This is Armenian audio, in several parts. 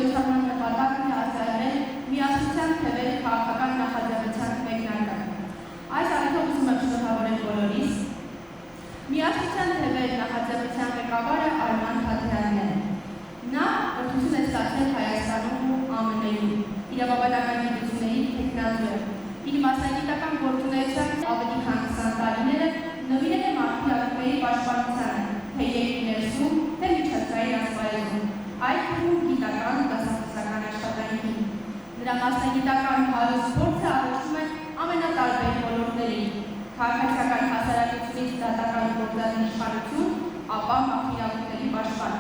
միջոցառման նպատակն է արտահայտել միասնության թևերի քաղաքական նախաձեռնության մեկնարկը։ Այս առիթով ուզում եմ շնորհավորել բոլորիս։ Միասնության թևերի նախաձեռնության ղեկավարը Արման Թաթյանն է։ Նա կրթություն է ստացել Հայաստանում ու ԱՄՆ-ում, իրավաբանական գիտությունների տեխնոլոգիա է։ Իր մասնագիտական գործունեության ավելի քան 20 տարիները նվիրել է մարդու իրավունքների պաշտպանությանը, թե երկրի ներսում, թե միջազգային ասպարեզում, այդ թվում գիտական ու դասախոսական աշխատանքին։ Նրա մասնագիտական հարուստ փորձը առնչվում է ամենատարբեր ոլորտների՝ քաղաքացիական հասարակությունից դատական գործադի իշխանություն, ապա մարդու իրավունքների պաշտպան։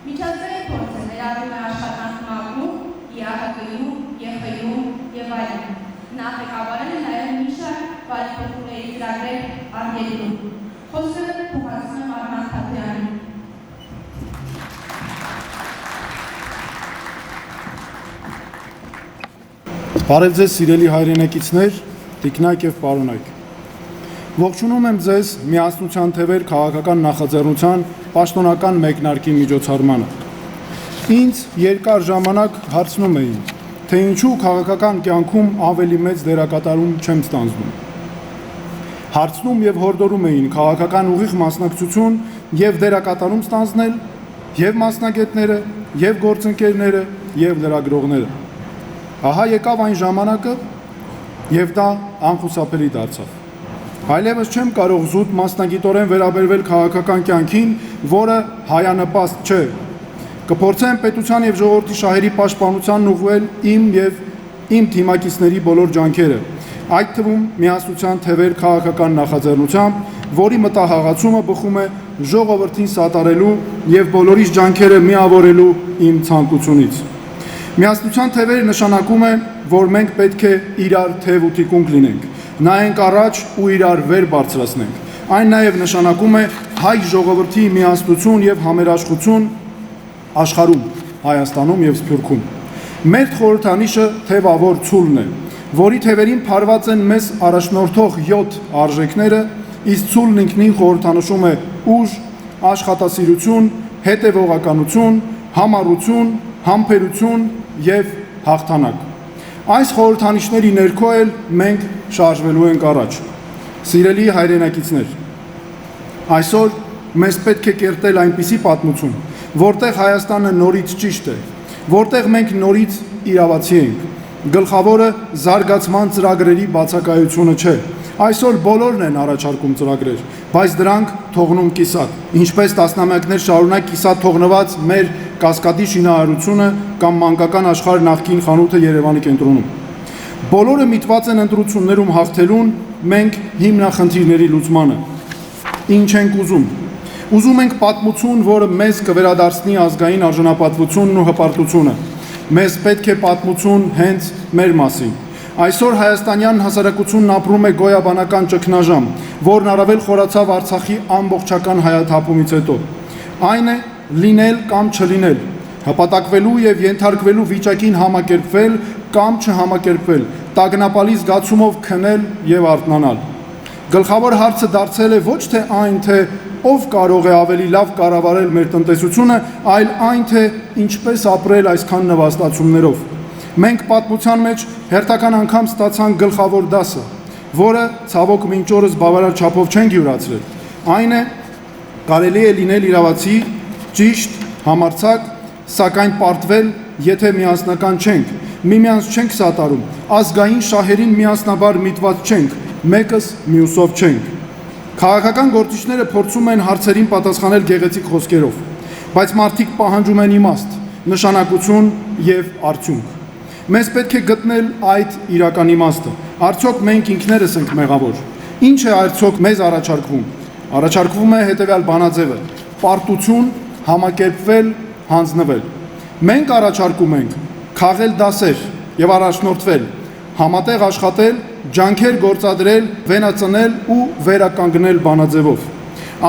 Միջազգային փորձը ներառում է աշխատանք ՄԱԿ-ում, ԵԱՀԿ-ում, ԵԽ-ում եւ այլն։ Նա ղեկավարել է նաև մի շարք բարեփոխումների ծրագրեր արտերկրում։ Խոսքերը փոխանցում եմ Արման Թաթյանին։ Բարև ձեզ սիրելի հայրենակիցներ, տիկնայք եւ պարոնայք։ Ողջունում եմ ձեզ միասնության թևեր քաղաքական նախաձեռնության պաշտոնական մեկնարկի միջոցառմանը։ Ինձ երկար ժամանակ հարցնում էին, թե ինչու քաղաքական կյանքում ավելի մեծ դերակատարում չեմ ստանձնում։ Հարցնում եւ հորդորում էին քաղաքական ուղիղ մասնակցություն եւ դերակատարում ստանձնել եւ մասնագետները, եւ գործընկերները, եւ լրագրողները։ Ահա եկավ այն ժամանակը, եւ դա անխուսափելի դարձավ։ Այլևս չեմ կարող զուտ մասնագիտորեն վերաբերվել քաղաքական կյանքին, որը հայանպաստ չէ։ Կփորձեմ պետության եւ ժողովրդի շահերի պաշտպանությանն ուղղել իմ թիմակիցների բոլոր ջանքերը, այդ թվում միասնության թևեր քաղաքական նախաձեռնությամբ, որի մտահղացումը բխում է ժողովրդին սատարելու եւ բոլորիս ջանքերը միավորելու իմ ցանկությունից։ Միասնության թևերը նշանակում է, որ մենք պետք է իրար թև ու թիկունք լինենք, նայենք առաջ ու իրար վեր բարձրացնենք։ Այն նաև նշանակում է հայ ժողովրդի միասնություն եւ համերաշխություն աշխարհում, Հայաստանում եւ Սփյուռքում։ Մեր խորհրդանիշը թևավոր ցուլն է, որի թևերին փարված են մեզ առաջնորդող 7 արժեքները, իսկ ցուլն ինքնին խորհրդանշում է ուժ, աշխատասիրություն, հետևողականություն, համառություն, համբերություն եւ հաղթանակ։ Այս խորհրդանիշների ներքո էլ մենք շարժվելու ենք առաջ։ Սիրելի հայրենակիցներ, այսօր մեզ պետք է կերտել այնպիսի պատմություն, որտեղ Հայաստանը նորից ճիշտ է, որտեղ մենք նորից իրավացի ենք։ Գլխավորը զարգացման ծրագրերի բացակայությունը չէ։ Այսօր բոլորն են առաջարկում ծրագրեր, բայց դրանք թողնում կիսատ, ինչպես տասնամյակներ շարունակ կիսատ թողնված մեր Կասկադի շինարարությունը կամ մանկական աշխարհ նախկին խանութը Երևանի կենտրոնում։ Բոլորը միտված են ընտրություններում հաղթելուն, մենք հիմնախնդիրների լուծմանը։ Ինչ ենք ուզում։ Ուզում ենք պատմություն, որը մեզ կվերադարձնի ազգային արժանապատվությունն ու հպարտությունը։ Մեզ պետք է պատմություն հենց մեր մասին։ Այսօր հայաստանյան հասարակությունն ապրում է գոյաբանական ճգնաժամ, որն առավել խորացավ Արցախի ամբողջական հայաթափումից հետո։ Այն է լինել կամ չլինել, հպատակվելու եւ ենթարկվելու վիճակին համակերպվել կամ չհամակերպվել, տագնապալի զգացումով քնել եւ արթնանալ։ Գլխավոր հարցը դարձել է ոչ թե այն, թե ով կարող է ավելի լավ կառավարել մեր տնտեսությունը, այլ այն, թե ինչպես ապրել այսքան նվաստացումներով։ Մենք պատմության մեջ հերթական անգամ ստացանք գլխավոր դասը, որը ցավոք մինչ օրս բավարար չափով չենք յուրացրել։ Այն է, կարելի է լինել իրավացի, ճիշտ, համարձակ, սակայն պարտվել, եթե միասնական չենք, միմյանց չենք սատարում, ազգային շահերին միասնաբար միտված չենք, մեկս մյուսով չենք։ Քաղաքական գործիչները փորձում են հարցերին պատասխանել գեղեցիկ խոսքերով, բայց մարդիկ պահանջում են իմաստ, նշանակություն եւ արդյունք։ Մեզ պետք է գտնել այդ իրական իմաստը։ Արդյոք մենք ինքներս ենք մեղավոր։ Ինչ է արդյոք մեզ առաջարկվում։ Առաջարկվում է հետևյալ բանաձևը՝ պարտություն, համակերպվել, հանձնվել։ Մենք առաջարկում ենք քաղել դասեր եւ առաջնորդվել, համատեղ աշխատել, ջանքեր գործադրել, վենածնել ու վերականգնել բանաձևով։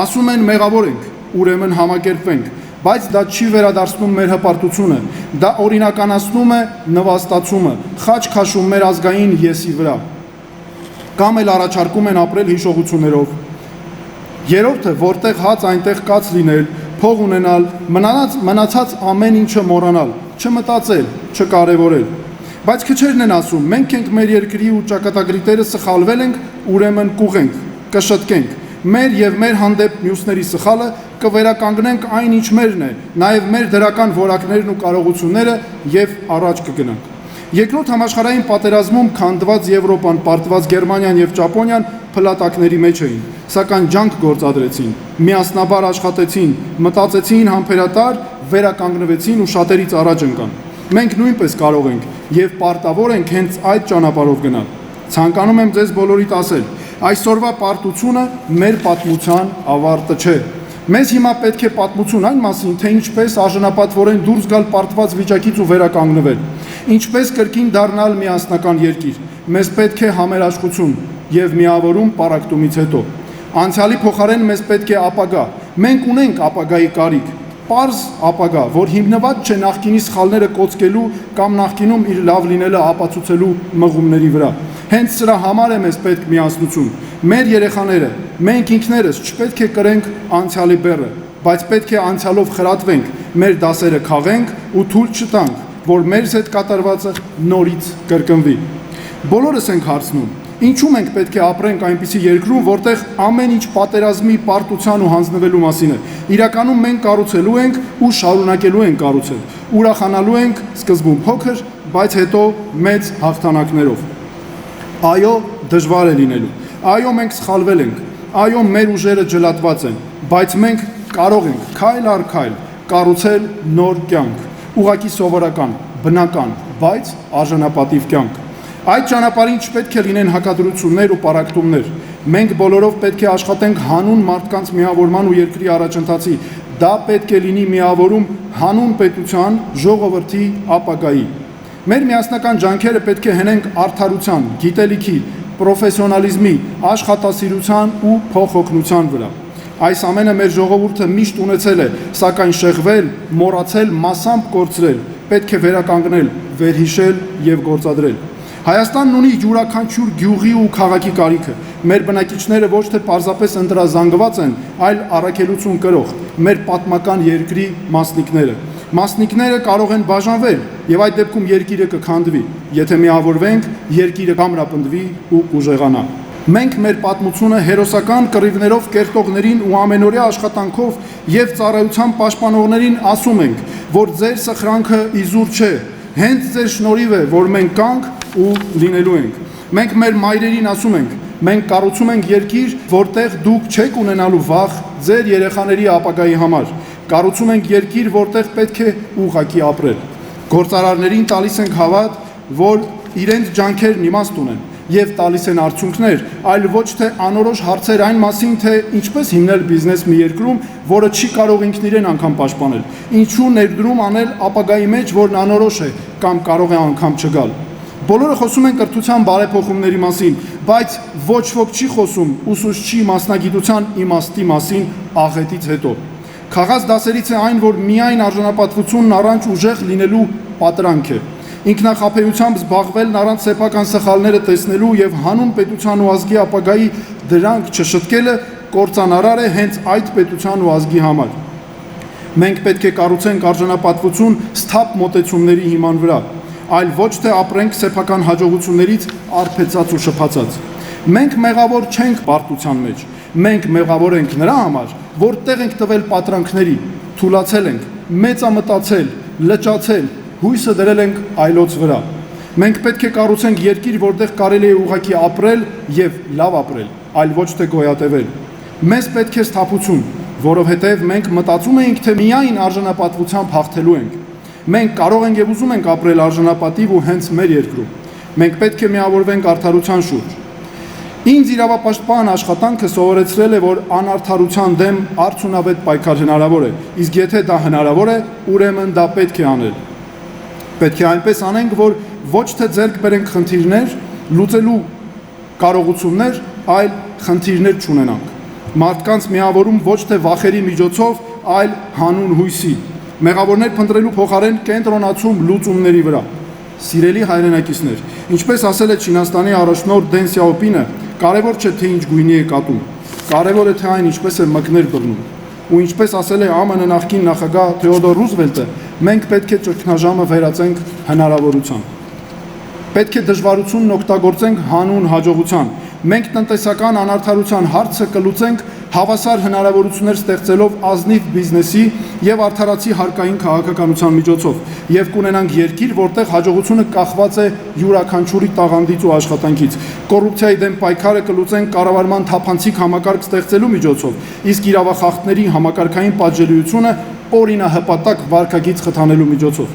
Ասում են մեղավոր ենք, ուրեմն համակերպվենք, բայց դա չի վերադարձնում մեր հպարտությունը, դա օրինականացնում է նվաստացումը, խաչ քաշում մեր ազգային եսի վրա։ Կամ էլ առաջարկում են ապրել հիշողություններով։ Երրորդը, որտեղ հաց այնտեղ կաց լինել, փող ունենալ, մնացած ամեն ինչը մոռանալ, չմտածել, չկարևորել։ Բայց քչերն են ասում, մենք ենք մեր երկրի ու ճակատագրի սխալվել ենք, ուրեմն կուղենք, կշտկենք։ Մեր եւ մեր հանդեպ մյուսների սխալը կվերականգնենք այն ինչ մերն է, նաեւ մեր դրական որակներն ու կարողությունները եւ առաջ կգնանք։ Երկրորդ համաշխարհային պատերազմում քանդված Եվրոպան, պարտված Գերմանիան եւ Ճապոնիան փլատակների մեջ էին, սակայն ջանք գործադրեցին, միասնաբար աշխատեցին, մտածեցին համբերատար, վերականգնվեցին ու շատերից առաջ ընկան։ Մենք նույնպես կարող ենք եւ պարտավոր ենք հենց այդ ճանապարհով գնալ։ Ցանկանում եմ ձեզ բոլորիդ ասել, այսօրվա պարտությունը մեր պատմության ավարտը չէ։ Մեզ հիմա պետք է պատմություն այն մասին, թե ինչպես արժանապատվորեն դուրս գալ պարտված վիճակից ու վերականգնվել, ինչպես կրկին դառնալ միասնական երկիր։ Մեզ պետք է համերաշխություն եւ միավորում պառակտումից հետո։ Անցյալի փոխարեն մեզ պետք է ապագա։ Մենք ունենք ապագայի կարիք, պարզ ապագա, որ հիմնված չէ նախկինի սխալները կոծկելու կամ նախկինում իր լավ լինելը ապացուցելու մղումների վրա։ Հենց սրա համար է մեզ պետք միասնություն։ Մեր երեխաները, մենք ինքներս չպետք է կրենք անցյալի բեռը, բայց պետք է անցյալով խրատվենք, մեր դասերը քաղենք ու թույլ չտանք, որ մեր հետ կատարվածը նորից կրկնվի։ Բոլորս ենք հարցնում, ինչու մենք պետք է ապրենք այնպիսի երկրում, որտեղ ամեն ինչ պատերազմի, պարտության ու հանձնվելու մասին է։ Իրականում մենք կառուցելու ենք ու շարունակելու ենք կառուցել։ Ուրախանալու ենք սկզբում փոքր, բայց հետո մեծ հաղթանակներով։ Այո, դժվար է լինելու։ Այո, մենք սխալվել ենք։ Այո, մեր ուժերը ջլատված են, բայց մենք կարող ենք քայլ առ քայլ կառուցել նոր կյանք, ուղղակի սովորական, բնական, բայց արժանապատիվ կյանք։ Այդ ճանապարհին չպետք է լինեն հակադրություններ ու պառակտումներ։ Մենք բոլորով պետք է աշխատենք հանուն մարդկանց միավորման ու երկրի առաջընթացի։ Դա պետք է լինի միավորում հանուն պետության, ժողովրդի, ապագայի։ Մեր միասնական ջանքերը պետք է հենենք արդարության, գիտելիքի, պրոֆեսիոնալիզմի, աշխատասիրության ու փոխօգնության վրա։ Այս ամենը մեր ժողովուրդը միշտ ունեցել է, սակայն շեղվել, մոռացել, մասամբ կորցրել, պետք է վերականգնել, վերհիշել եւ գործադրել։ Հայաստանն ունի յուրաքանչյուր գյուղի ու քաղաքի կարիքը։ Մեր բնակիչները ոչ թե պարզապես ընտրազանգված են, այլ առաքելություն կրող, մեր պատմական երկրի մասնիկները։ Մասնիկները կարող են բաժանվել եւ այդ դեպքում երկիրը կքանդվի, եթե միավորվենք, երկիրը կամրապնդվի ու կուժեղանա։ Մենք մեր պատմությունը հերոսական կռիվներով կերտողներին ու ամենօրյա աշխատանքով եւ ծառայության պաշտպանողներին ասում ենք, որ ձեր սխրանքը իզուր չէ, հենց ձեր շնորհիվ է, որ մենք կանք ու լինելու ենք։ Մենք մեր մայրերին ասում ենք, մենք կառուցում ենք երկիր, որտեղ դուք չեք ունենալու վախ ձեր երեխաների ապագայի համար։ Կառուցում ենք երկիր, որտեղ պետք է ուղղակի ապրել։ Գործարարներին տալիս ենք հավատ, որ իրենց ջանքերն իմաստ ունեն եւ տալիս են արդյունքներ, այլ ոչ թե անորոշ հարցեր այն մասին, թե ինչպես հիմնել բիզնես մի երկրում, որը չի կարող ինքն իրեն անգամ պաշտպանել, ինչու ներդրում անել ապագայի մեջ, որն անորոշ է կամ կարող է անգամ չգալ։ Բոլորը խոսում են կրթության բարեփոխումների մասին, բայց ոչ ոք չի խոսում ուսուցչի մասնագիտության իմաստի մասին աղետից հետո։ Խաղաղ դասերից է այն, որ միայն արժանապատվությունն առանց ուժեղ լինելու պատրանք է։ Ինքնախապեյությամբ զբաղվելն առանց սեփական սխալները տեսնելու եւ հանուն պետության ու ազգի ապագայի դրանք չշտկելը կործանարար է հենց այդ պետության ու ազգի համար։ Մենք պետք է կառուցենք արժանապատվություն սթափ մոտեցումների հիման վրա, այլ ոչ թե ապրենք սեփական հաջողություններից արբեցած ու շփացած։ Մենք մեղավոր չենք պարտության մեջ, մենք մեղավոր ենք նրա համար, որ տեղ ենք տվել պատրանքների, թուլացել ենք, մեծամտածել, լճացել, հույսը դրել ենք այլոց վրա։ Մենք պետք է կառուցենք երկիր, որտեղ կարելի է ուղղակի ապրել եւ լավ ապրել, այլ ոչ թե գոյատևել։ Մեզ պետք է սթափություն, որովհետեւ մենք մտածում էինք, թե միայն արժանապատվությամբ հաղթելու ենք։ Մենք կարող ենք եւ ուզում ենք ապրել արժանապատիվ ու հենց մեր երկրում։ Մենք պետք է միավորվենք արդարության շուրջ։ Ինձ իրավապաշտպան աշխատանքը սովորեցրել է, որ անարդարության դեմ արդյունավետ պայքար հնարավոր է, իսկ եթե դա հնարավոր է, ուրեմն դա պետք է անել։ Պետք է այնպես անենք, որ ոչ թե ձեռք բերենք խնդիրներ, լուծելու կարողություններ, այլ խնդիրներ չունենանք։ Մարդկանց միավորում ոչ թե վախերի միջոցով, այլ հանուն հույսի։ Մեղավորներ փնտրելու փոխարեն կենտրոնացում լուծումների վրա։ Սիրելի հայրենակիցներ, ինչպես ասել է Չինաստանի առաջնորդ Դեն Սյաոպինը, կարևոր չէ թե ինչ գույնի է կատում, կարևոր է թե այն ինչպես է մկներ բռնում։ Ու ինչպես ասել է ԱՄՆ նախկին նախագահ Թեոդոր Ռուզվելտը, մենք պետք է ճգնաժամը վերածենք հնարավորության։ Պետք է դժվարությունն օգտագործենք հանուն հաջողության։ Մենք տնտեսական անարդարության հարցը կլուծենք հավասար հնարավորություններ ստեղծելով ազնիվ բիզնեսի եւ արդարացի հարկային քաղաքականության միջոցով եւ կունենանք երկիր, որտեղ հաջողությունը կախված է յուրաքանչյուրի տաղանդից ու աշխատանքից։ Կոռուպցիայի դեմ պայքարը կլուծենք կառավարման թափանցիկ համակարգ ստեղծելու միջոցով, իսկ իրավախախտների համակարգային պատժելիությունը օրինահպատակ վարքագիծ խթանելու միջոցով։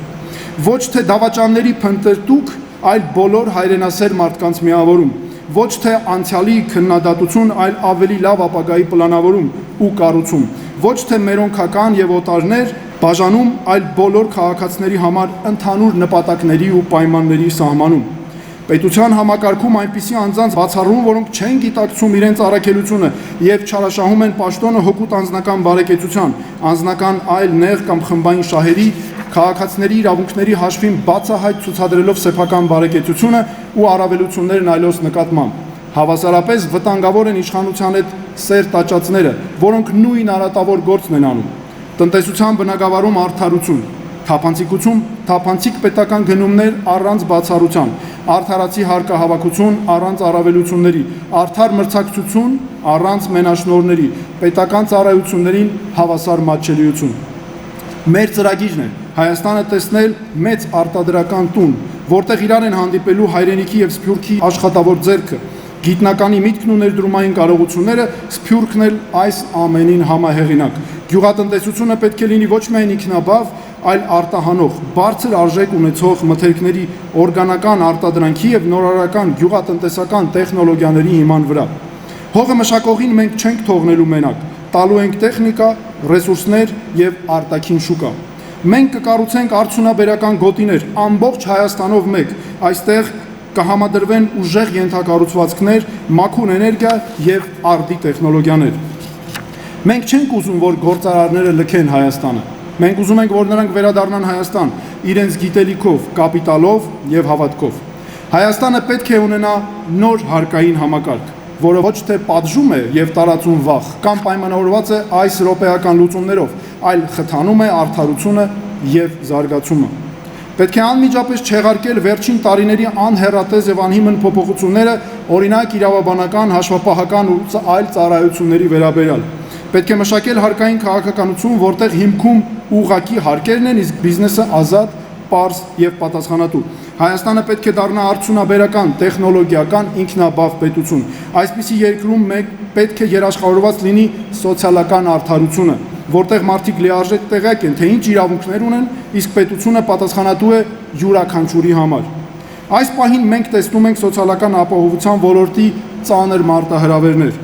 Ոչ թե դավաճանների փնտրտուք, այլ բոլոր հայրենասեր մարդկանց միավորում։ Ոչ թե անցյալի քննադատություն, այլ ավելի լավ ապագայի պլանավորում ու կառուցում։ Ոչ թե մերոնքական եւ օտարներ բաժանում, այլ բոլոր քաղաքացիների համար ընդհանուր նպատակների ու պայմանների սահմանում։ Պետության համակարգում այնպիսի անձանց բացառում, որոնք չեն գիտակցում իրենց առաքելությունը եւ չարաշահում են պաշտոնը հօգուտ անձնական բարեկեցության, անձնական այլ նեղ կամ խմբային շահերի, քաղաքացիների իրավունքների հաշվին բացահայտ ցուցադրելով սեփական բարեկեցությունը ու առավելություններն այլոց նկատմամբ։ Հավասարապես վտանգավոր են իշխանության հետ սեր տաճածները, որոնք նույն արատավոր գործն են անում։ Տնտեսության բնագավառում արդարություն, թափանցիկ պետական գնումներ առանց բացառության, արդարացի հարկահավաքություն առանց առավելությունների, արդար մրցակցություն առանց մենաշնորհների, պետական ծառայություններին հավասար մատչելիություն։ Մեր ծրագիրն է Հայաստանը տեսնել մեծ արտադրական տուն, որտեղ իրար են հանդիպելու հայրենիքի եւ սփյուռքի աշխատավոր ձեռքը, գիտնականի միտքն ու ներդրումային կարողությունները, սփյուռքն էլ այս ամենին համահեղինակ։ Գյուղատնտեսությունը պետք է լինի ոչ միայն ինքնաբավ, այլ արտահանող, բարձր արժեք ունեցող մթերքների օրգանական արտադրանքի եւ նորարարական գյուղատնտեսական տեխնոլոգիաների հիման վրա։ Հողը մշակողին մենք չենք թողնելու մենակ, տալու ենք տեխնիկա, ռեսուրսներ եւ արտաքին շուկա։ Մենք կկառուցենք արդյունաբերական գոտիներ ամբողջ Հայաստանով մեկ, այստեղ կհամադրվեն ուժեղ ենթակառուցվածքներ, մաքուր էներգիա եւ արդի տեխնոլոգիաներ։ Մենք չենք ուզում, որ գործարարները լքեն Հայաստանը։ Մենք ուզում ենք, որ նրանք վերադառնան Հայաստան իրենց գիտելիքով, կապիտալով եւ հավատքով։ Հայաստանը պետք է ունենա նոր հարկային համակարգ, որը ոչ թե պատժում է եւ տարածում վախ, կամ պայմանավորված է այս րոպեական լուծումներով, այլ խթանում է արդարությունը եւ զարգացումը։ Պետք է անմիջապես չեղարկել վերջին տարիների անհեռատես եւ անհիմն փոփոխությունները, օրինակ իրավաբանական, հաշվապահական ու այլ ծառայությունների վերաբերյալ։ Պետք է մշակել հարկային քաղաքականություն, որտեղ հիմքում ուղղակի հարկերն են, իսկ բիզնեսը ազատ, պարզ եւ պատասխանատու։ Հայաստանը պետք է դառնա արդյունաբերական, տեխնոլոգիական, ինքնաբավ պետություն։ Այսպիսի երկրում մենք պետք է երաշխավորված լինի սոցիալական արդարությունը, որտեղ մարդիկ լիարժեք տեղյակ են, թե ինչ իրավունքներ ունեն, իսկ պետությունը պատասխանատու է յուրաքանչյուրի համար։ Այս պահին մենք տեսնում ենք սոցիալական ապահովության ոլորտի ծանր մարտահրավերներ։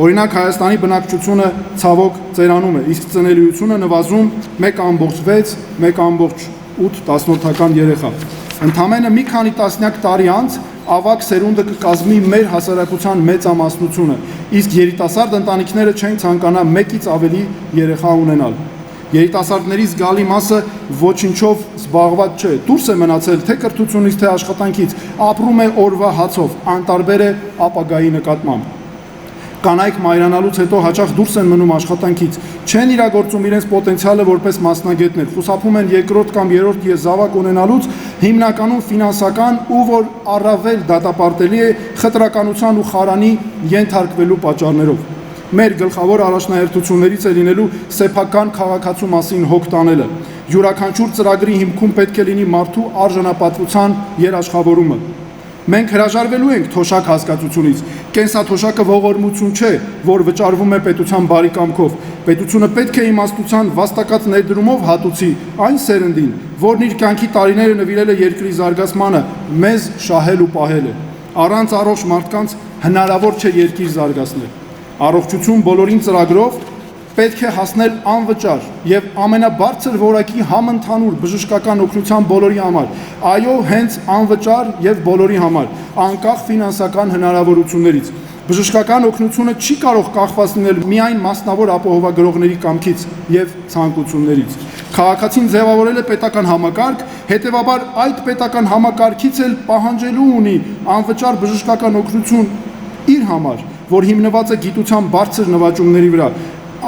Օրինակ Հայաստանի բնակչությունը ցավոք ծերանում է, իսկ ծնելիությունը նվազում 1.6, 1.8 երեխա։ Ընդամենը մի քանի տասնյակ տարի անց ավագ սերունդը կկազմի մեր հասարակության մեծամասնությունը, իսկ երիտասարդ ընտանիքները չեն ցանկանա մեկից ավելի երեխա ունենալ։ Երիտասարդների զգալի մասը ոչինչով զբաղված չէ, դուրս է մնացել թե կրթությունից, թե աշխատանքից, ապրում է օրվա հացով, անտարբեր է ապագայի նկատմամբ։ Կանայք մայրանալուց հետո հաճախ դուրս են մնում աշխատանքից, չեն իրագործում իրենց պոտենցիալը որպես մասնագետներ, խուսափում են երկրորդ կամ երրորդ եզավակ ունենալուց, հիմնականում ֆինանսական ու որ առավել դատապարտելի է խտրականության ու խարանի ենթարկվելու պատճառներով։ Մեր գլխավոր առաջնահերթություններից է լինելու սեփական քաղաքացու մասին հոգ տանելը։ Յուրաքանչյուր ծրագրի հիմքում պետք է լինի մարդու արժանապատվության երաշխավորումը։ Մենք հրաժարվելու ենք թոշակ հասկացությունից։ Կենսաթոշակը ողորմություն չէ, որ վճարվում է պետության բարի կամքով։ Պետությունը պետք է իմաստության վաստակած ներդրումով հատուցի այն սերնդին, որն իր կյանքի տարիները նվիրել է երկրի զարգացմանը, մեզ շահել ու պահել է։ Առանց առողջ մարդկանց հնարավոր չէ երկիր զարգացնել։ Առողջություն բոլորին ծրագրով պետք է հասնել անվճար եւ ամենաբարձր որակի համընդհանուր բժշկական օգնության բոլորի համար։ Այո, հենց անվճար եւ բոլորի համար, անկախ ֆինանսական հնարավորություններից։ Բժշկական օգնությունը չի կարող կախված լինել միայն մասնավոր ապահովագրողների կամքից եւ ցանկություններից։ Քաղաքացին ձևավորել է պետական համակարգ, հետեւաբար այդ պետական համակարգից էլ պահանջելու ունի անվճար բժշկական օգնություն իր համար, որ հիմնված է գիտության բարձր նվաճումների վրա։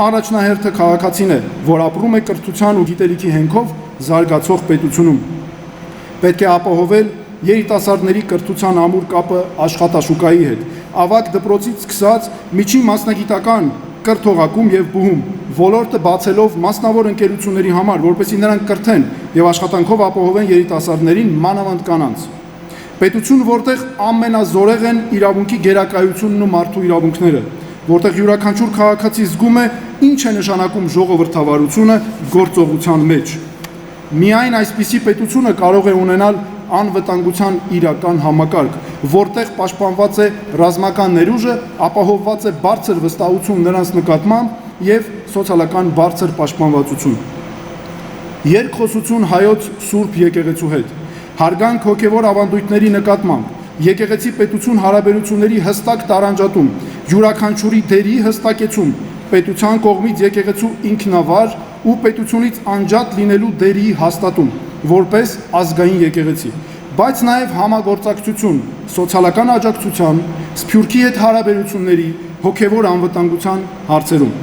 առաջնահերթը քաղաքացին է, որ ապրում է կրթության ու գիտելիքի հենքով զարգացող պետությունում։ Պետք է ապահովել երիտասարդների կրթության ամուր կապը աշխատաշուկայի հետ, ավագ դպրոցից սկսած միջին մասնագիտական կրթողակում եւ բուհում, ոլորտը բացելով մասնավոր ընկերությունների համար, որպեսզի նրանք կրթեն եւ աշխատանքով ապահովեն երիտասարդներին, մանավանդ կանանց։ Պետություն, որտեղ ամենազորեղ են իրավունքի գերակայությունն ու մարդու իրավունքները, որտեղ յուրաքանչյուր քաղաքացի զգում է ինչ է նշանակում ժողովրդավարությունը գործողության մեջ։ Միայն այսպիսի պետությունը կարող է ունենալ անվտանգության իրական համակարգ, որտեղ պաշտպանված է ռազմական ներուժը, ապահովված է բարձր վստահություն նրանց նկատմամբ եւ սոցիալական բարձր պաշտպանվածություն։ Երկխոսություն հայոց Սուրբ եկեղեցու հետ, հարգանք հոգևոր ավանդույթների նկատմամբ, եկեղեցի պետություն հարաբերությունների հստակ տարանջատում, յուրաքանչյուրի դերի հստակեցում, պետության կողմից եկեղեցու ինքնավար ու պետությունից անջատ լինելու դերի հաստատում, որպես ազգային եկեղեցի, բայց նաև համագործակցություն, սոցիալական աջակցության, Սփյուռքի հետ հարաբերությունների, հոգևոր անվտանգության հարցերում։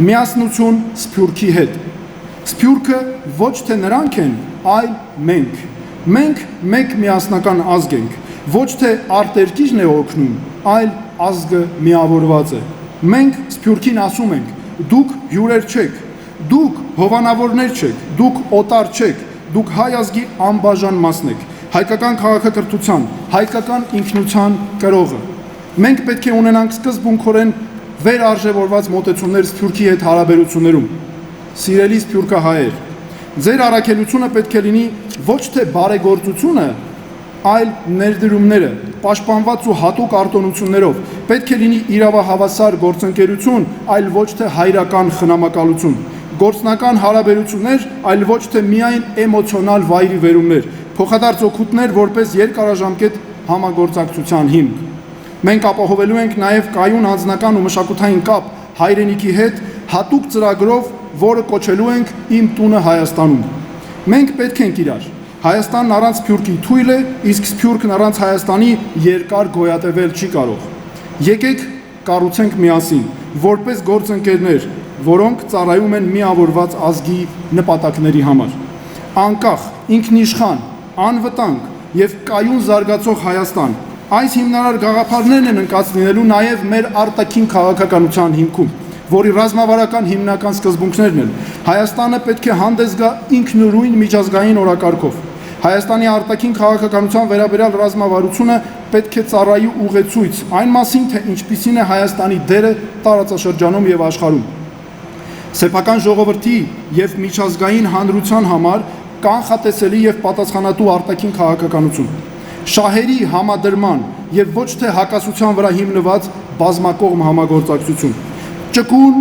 Միասնություն Սփյուռքի հետ։ Սփյուռքը ոչ թե նրանք են, այլ մենք։ Մենք մեկ միասնական ազգ ենք, ոչ թե արտերկիրն է օգնում, այլ ազգը միավորված է։ Մենք Սփյուռքին ասում ենք. դուք հյուրեր չեք, դուք հովանավորներ չեք, դուք օտար չեք, դուք հայ ազգի անբաժան մասն եք, հայկական քաղաքակրթության, հայկական ինքնության կրողը։ Մենք պետք է ունենանք սկզբունքորեն վերարժևորված մոտեցումներ Սփյուռքի հետ հարաբերություններում։ Սիրելի սփյուռքահայեր, ձեր առաքելությունը պետք է լինի ոչ թե բարեգործությունը, այլ ներդրումները, պաշտպանված ու հատուկ արտոնություններով, պետք է լինի իրավահավասար գործընկերություն, այլ ոչ թե հայրական խնամակալություն, գործնական հարաբերություններ, այլ ոչ թե միայն էմոցիոնալ վայրիվերումներ, փոխադարձ օգուտներ որպես երկարաժամկետ համագործակցության հիմք։ Մենք ապահովելու ենք նաև կայուն անձնական ու մշակութային կապ հայրենիքի հետ հատուկ ծրագրով, որը կոչելու ենք Իմ տունը Հայաստանում։ Մենք պետք ենք իրար։ Հայաստանն առանց Սփյուռքի թույլ է, իսկ Սփյուռքն առանց Հայաստանի երկար գոյատևել չի կարող։ Եկեք կառուցենք միասին, որպես գործընկերներ, որոնք ծառայում են միավորված ազգի նպատակների համար։ Անկախ, ինքնիշխան, անվտանգ եւ կայուն զարգացող Հայաստան, այս հիմնարար գաղափարներն են ընկած լինելու նաև մեր արտաքին քաղաքականության հիմքում, որի ռազմավարական հիմնական սկզբունքներն են։ Հայաստանը պետք է հանդես գա ինքնուրույն միջազգային օրակարգով։ Հայաստանի արտաքին քաղաքականության վերաբերյալ ռազմավարությունը պետք է ծառայի ուղեցույց այն մասին, թե ինչպիսին է Հայաստանի դերը տարածաշրջանում եւ աշխարհում։ Սեփական ժողովրդի եւ միջազգային հանրության համար կանխատեսելի եւ պատասխանատու արտաքին քաղաքականություն, շահերի համադրման եւ ոչ թե հակասության վրա հիմնված բազմակողմ համագործակցություն, ճկուն,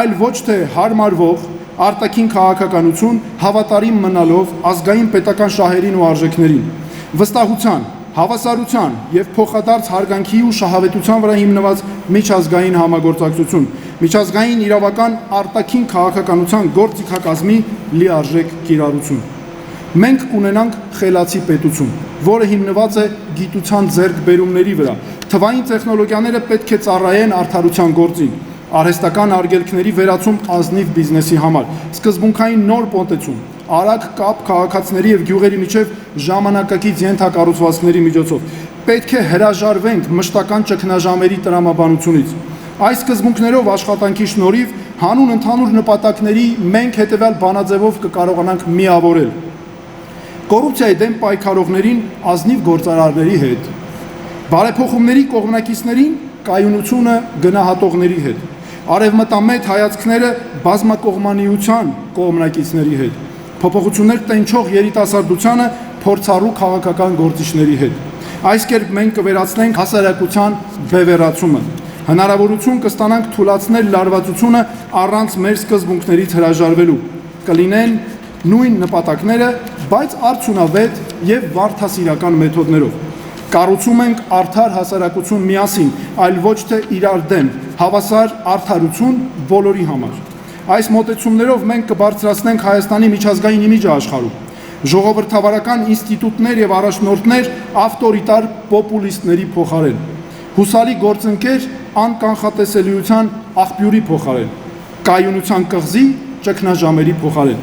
այլ ոչ թե հարմարվող արտաքին քաղաքականություն, հավատարիմ մնալով ազգային պետական շահերին ու արժեքներին, վստահության, հավասարության եւ փոխադարձ հարգանքի ու շահավետության վրա հիմնված միջազգային համագործակցություն, միջազգային իրավական արտաքին քաղաքականության գործիքակազմի լիարժեք կիրառություն։ Մենք կունենանք խելացի պետություն, որը հիմնված է գիտության ձեռքբերումների վրա։ Թվային տեխնոլոգիաները պետք է ծառայեն արդարության գործին, արհեստական արգելքների վերացում ազնիվ բիզնեսի համար, սկզբունքային նոր մոտեցում, արագ կապ քաղաքացիների եւ գյուղերի միջև ժամանակակից ենթակառուցվածքների միջոցով։ Պետք է հրաժարվենք մշտական ճգնաժամերի տրամաբանությունից։ Այս սկզբունքներով աշխատանքի շնորհիվ հանուն ընդհանուր նպատակների մենք հետեւյալ բանաձևով կկարողանանք միավորել կոռուպցիայի դեմ պայքարողներին ազնիվ գործարարների հետ, բարեփոխումների կողմնակիցներին կայունությունը գնահատողների հետ, արևմտամետ հայացքները բազմակողմանիության կողմնակիցների հետ, փոփոխություններ տենչող երիտասարդությանը փորձառու քաղաքական գործիչների հետ։ Այս կերպ մենք կվերացնենք հասարակության բևեռացումը, հնարավորություն կստանանք թույլատրել լարվածությունը առանց մեր սկզբունքներից հրաժարվելու, կլինեն նույն նպատակները, բայց արդյունավետ եւ վարդասիրական մեթոդներով։ Կառուցում ենք արդար հասարակություն միասին, այլ ոչ թե իրար դեմ, հավասար արդարություն բոլորի համար։ Այս մոտեցումներով մենք կբարձրացնենք Հայաստանի միջազգային իմիջը աշխարհում։ Ժողովրդավարական ինստիտուտներ եւ առաջնորդներ ավտորիտար պոպուլիստների փոխարեն, հուսալի գործընկեր անկանխատեսելիության աղբյուրի փոխարեն, կայունության կղզի ճգնաժամերի փոխարեն։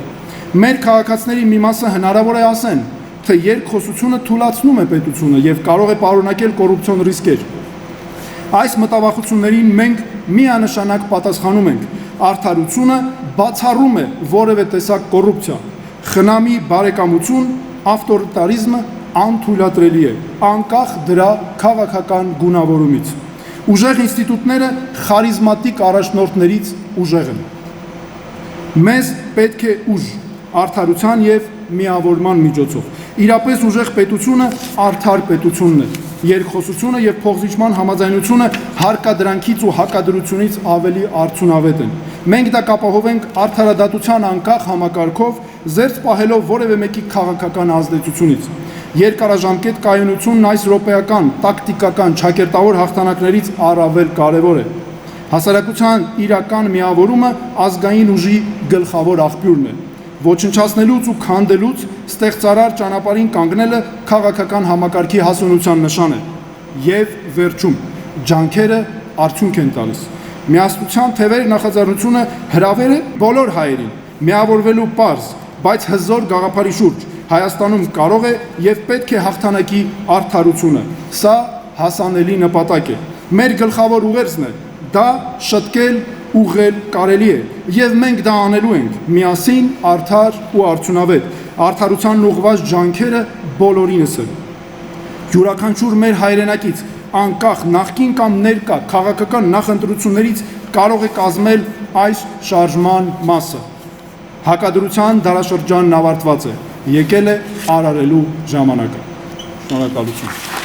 Մեր քաղաքացիների մի մասը հնարավոր է ասեն, թե երկխոսությունը թուլացնում է պետությունը եւ կարող է պարունակել կոռուպցիոն ռիսկեր։ Այս մտավախություններին մենք միանշանակ պատասխանում ենք։ Արդարությունը բացառում է որևէ տեսակ կոռուպցիա։ Խնամի բարեկամություն, ավտորիտարիզմը անթույլատրելի է, անկախ դրա քաղաքական գունավորումից։ Ուժեղ ինստիտուտները խարիզմատիկ առաջնորդներից ուժեղ են։ Մեզ պետք է ուժ, արդարության եւ միավորման միջոցով։ Իրապես ուժեղ պետությունը արդար պետությունն է։ Երկխոսությունը եւ փոխզիջման համաձայնությունը հարկադրանքից ու հակադրությունից ավելի արդյունավետ են։ Մենք դա կապահովենք արդարադատության անկախ համակարգով, զերծ պահելով որևէ մեկի քաղաքական ազդեցությունից։ Երկարաժամկետ կայունությունն այս րոպեական, տակտիկական, ճակերտավոր հաղթանակներից առավել կարևոր է։ Հասարակության իրական միավորումը ազգային ուժի գլխավոր աղբյուրն է։ Ոչնչացնելուց ու քանդելուց ստեղծարար ճանապարհին կանգնելը քաղաքական համակարգի հասունության նշան է։ Եվ վերջում, ջանքերը արդյունք են տալիս։ Միասնության թևեր նախաձեռնությունը հրավեր է բոլոր հայերին, միավորվելու պարզ, բայց հզոր գաղափարի շուրջ։ Հայաստանում կարող է եւ պետք է հաղթանակի արդարությունը։ Սա հասանելի նպատակ է։ Մեր գլխավոր ուղերձն է դա շտկել, ուղղել կարելի է, եւ մենք դա անելու ենք միասին, արդար ու արդյունավետ։ Արդարությանն ուղղված ջանքերը բոլորինս են։ Յուրաքանչյուր մեր հայրենակից, անկախ նախկին կամ ներկա քաղաքական նախընտրություններից կարող է կազմել այս շարժման մասը։ Հակադրության դարաշրջանն ավարտված է, եկել է արարելու ժամանակը։ Շնորհակալություն։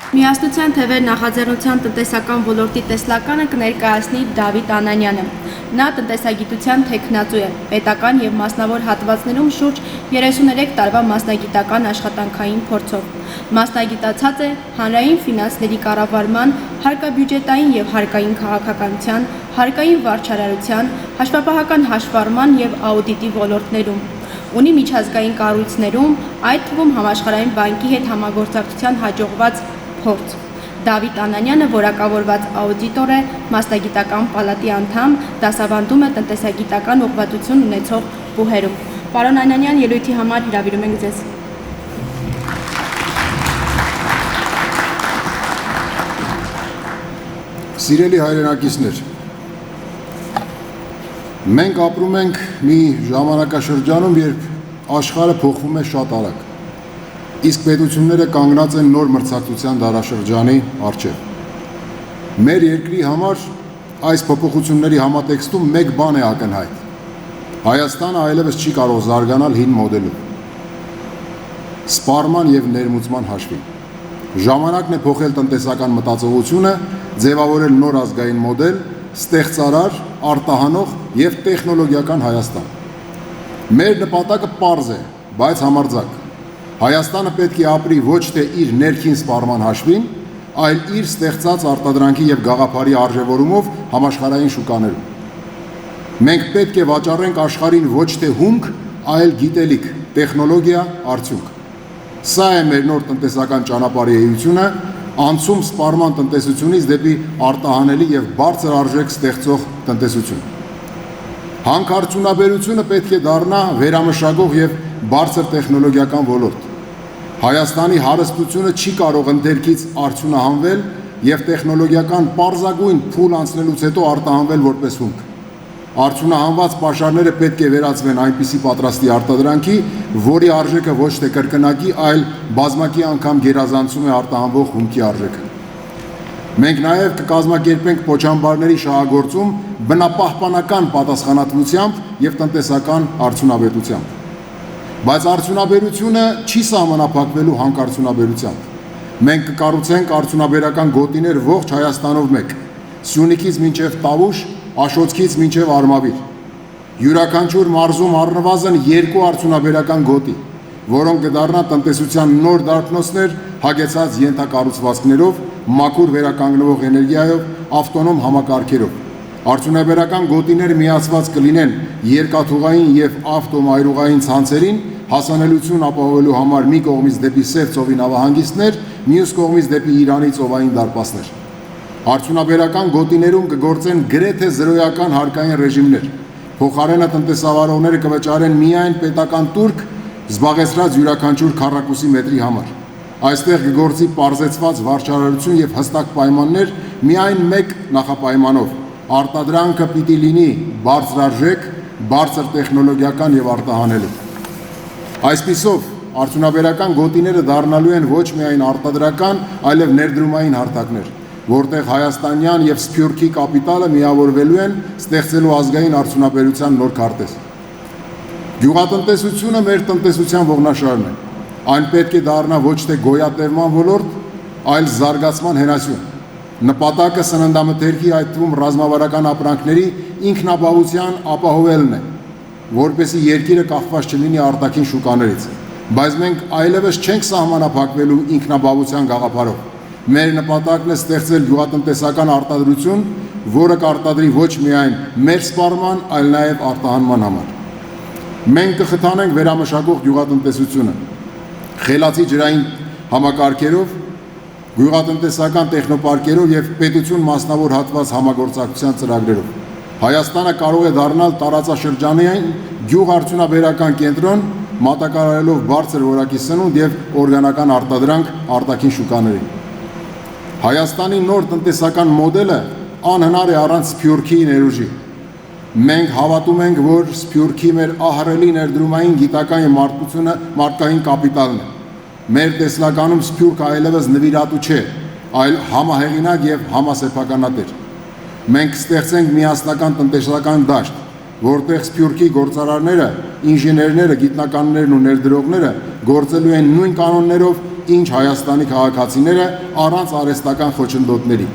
Միասնության թևեր նախաձեռնության տնտեսական ոլորտի տեսլականը կներկայացնի Դավիթ Անանյանը։ Նա տնտեսագիտության թեկնածու է, պետական եւ մասնավոր հատվածներում շուրջ 33 տարվա մասնագիտական աշխատանքային փորձով։ Մասնագիտացած է հանրային ֆինանսների կառավարման, հարկաբյուջետային եւ հարկային քաղաքականության, հարկային վարչարարության, հաշվապահական հաշվառման եւ աուդիտի ոլորտներում։ Ունի միջազգային կառույցներում, այդ թվում համաշխարհային բանկի հետ համագործակցության հաջողված փորձ։ Դավիթ Անանյանը որակավորված աուդիտոր է, մասնագիտական պալատի անդամ, դասավանդում է տնտեսագիտական ուղղվածություն ունեցող բուհերում։ Պարոն Անանյան, ելույթի համար հրավիրում ենք ձեզ։ Սիրելի հայրենակիցներ, մենք ապրում ենք մի ժամանակաշրջանում, երբ աշխարհը փոխվում է շատ արագ, իսկ պետությունները կանգնած են նոր մրցակցության դարաշրջանի առջև։ Մեր երկրի համար այս փոփոխությունների համատեքստում մեկ բան է ակնհայտ. Հայաստանը այլևս չի կարող զարգանալ հին մոդելով, սպառման եւ ներմուծման հաշվին։ Ժամանակն է փոխել տնտեսական մտածողությունը, ձևավորել նոր ազգային մոդել, ստեղծարար, արտահանող եւ տեխնոլոգիական Հայաստան։ Մեր նպատակը պարզ է, բայց համարձակ։ Հայաստանը պետք է ապրի ոչ թե իր ներքին սպառման հաշվին, այլ իր ստեղծած արտադրանքի եւ գաղափարի արժեվորումով համաշխարհային շուկաներում։ Մենք պետք է վաճառենք աշխարհին ոչ թե հումք, այլ գիտելիք, տեխնոլոգիա, արդյունք։ Սա է մեր նոր տնտեսական ճանապարհի էությունը, անցում սպառման տնտեսությունից դեպի արտահանելի եւ բարձր արժեք ստեղծող տնտեսություն։ Հանքարդյունաբերությունը պետք է դառնա վերամշակող եւ բարձր տեխնոլոգիական ոլորտ։ Հայաստանի հարստությունը չի կարող ընդերքից արդյունահանվել եւ տեխնոլոգիական պարզագույն փուլ անցնելուց հետո արտահանվել որպես հումք։ Արդյունահանված պաշարները պետք է վերածվեն այնպիսի պատրաստի արտադրանքի, որի արժեքը ոչ թե կրկնակի, այլ բազմակի անգամ գերազանցում է արտահանվող հումքի արժեքը։ Մենք նաև կկազմակերպենք պոչամբարների շահագործում բնապահպանական պատասխանատվությամբ եւ տնտեսական արդյունավետությամբ։ Բայց արդյունաբերությունը չի սահմանափակվելու հանքարդյունաբերությամբ։ Մենք կկառուցենք արդյունաբերական գոտիներ ողջ Հայաստանով մեկ, Սյունիքից մինչև Տավուշ, Աշոտցից մինչև Արմավիր։ Յուրաքանչյուր մարզում առնվազն 2 արդյունաբերական գոտի, որոնք կդառնան տնտեսության նոր դարբնոցներ հագեցած ենթակառուցվածքներով, մաքուր վերականգնվող էներգիայով, ավտոնոմ համակարգերով։ Արդյունաբերական գոտիներ միացված կլինեն երկաթուղային եւ ավտոմայրուղային ցանցերին, հասանելիություն ապահովելու համար մի կողմից դեպի Սև ծովի նավահանգիստներ, մյուս կողմից դեպի Իրանի ծովային դարպասներ։ Արդյունաբերական գոտիներում կգործեն գրեթե զրոյական հարկային ռեժիմներ։ Փոխարենը տնտեսավարողները կվճարեն միայն պետական տուրք զբաղեցրած յուրաքանչյուր քառակուսի մետրի համար։ Այստեղ կգործի պարզեցված վարչարարություն եւ հստակ պայմաններ միայն մեկ նախապայմանով. արտադրանքը պիտի լինի բարձրարժեք, բարձր տեխնոլոգիական եւ արտահանելի։ Այսպիսով արդյունաբերական գոտիները դառնալու են ոչ միայն արտադրական, այլև ներդրումային հարթակներ, որտեղ հայաստանյան եւ սփյուռքի կապիտալը միավորվելու են ստեղծելու ազգային արդյունաբերության նոր քարտեզ։ Գյուղատնտեսությունը մեր տնտեսության ողնաշարն է։ Այն պետք է դառնա ոչ թե գոյատևման ոլորտ, այլ զարգացման հենասյուն։ Նպատակը սննդամթերքի, այդ թվում ռազմավարական ապրանքների ինքնաբավության ապահովելն է, որպեսզի երկիրը կախված չլինի արտաքին շուկաներից։ Բայց մենք այլևս չենք սահմանափակվելու ինքնաբավության գաղափարով։ Մեր նպատակն է ստեղծել գյուղատնտեսական արտադրություն, որը կարտադրի ոչ միայն մեր սպառման, այլ նաև արտահանման համար։ Մենք կխթանենք վերամշակող գյուղատնտեսությունը, խելացի ջրային համակարգերով, գյուղատնտեսական տեխնոպարկերով եւ պետություն մասնավոր հատված համագործակցության ծրագրերով։ Հայաստանը կարող է դառնալ տարածաշրջանային գյուղարդյունաբերական կենտրոն, մատակարարելով բարձր որակի սնունդ եւ օրգանական արտադրանք արտաքին շուկաներին։ Հայաստանի նոր տնտեսական մոդելը անհնար է առանց Սփյուռքի ներուժի։ Մենք հավատում ենք, որ Սփյուռքի մեր ահռելի ներդրումային գիտական եւ մարդկային կապիտալն է։ Մեր տեսլականում Սփյուռքը այլևս նվիրատու չէ, այլ համահեղինակ եւ համասեփականատեր։ Մենք կստեղծենք միասնական տնտեսական դաշտ, որտեղ Սփյուռքի գործարարները, ինժեներները, գիտնականներն ու ներդրողները գործելու են նույն կանոններով, ինչ Հայաստանի քաղաքացիները առանց արհեստական խոչընդոտների։